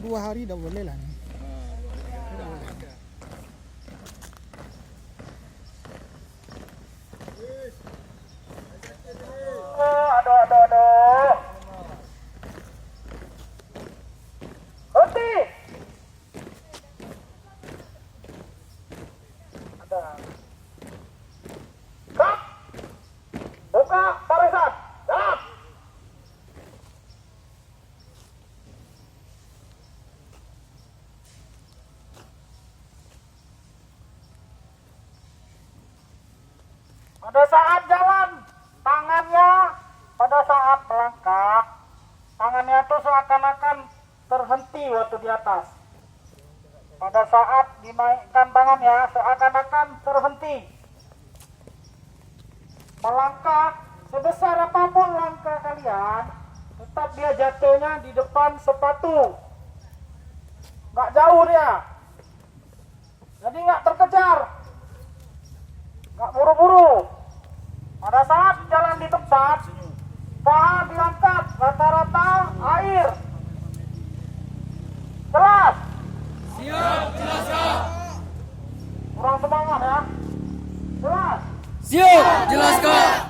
2 hari dah boleh lah nih. Aduh. Henti. Ada. Kap. Buka barisan. Jalan. Pada saat jalan, tangannya pada saat melangkah, tangannya itu seakan-akan terhenti waktu di atas. Pada saat dinaikkan tangannya, seakan-akan terhenti. Melangkah, sebesar apapun langkah kalian, tetap dia jatuhnya di depan sepatu. Nggak jauh dia. Jadi nggak terkejar. Nggak buru-buru. Pada saat jalan di tempat, paha diangkat rata-rata air. Jelas? Siap, jelas Kak. Kurang semangat ya. Jelas? Siap, jelas Kak.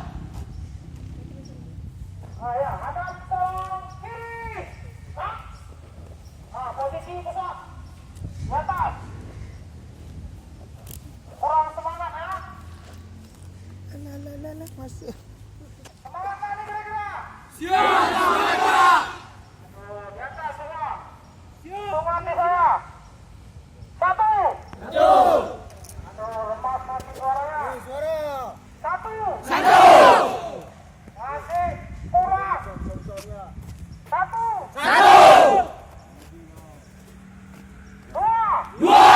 Nah ya, hadap ke kiri. Nah, posisi pusat. Di atas. Kurang semangat ya. Alah, masuk. Semangat mana kira-kira? Siap, jelas Kak. Di atas semua. Semua di saya. 1. Aduh. Aduh, lemas mati suaranya. Suara. 1. Satu. Masih kurang. 1. Satu. 2. Dua.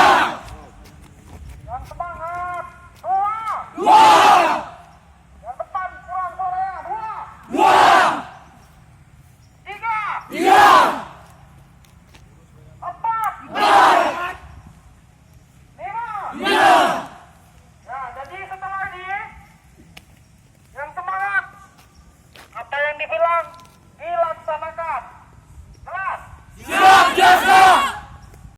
Yang semangat. 2. Dua. Yang depan kurang suaranya. 2. Dua. 3. Tiga. 4. Empat. 5. Lima. Ya, jadi setelah ini yang semangat apa yang dibilang dilaksanakan.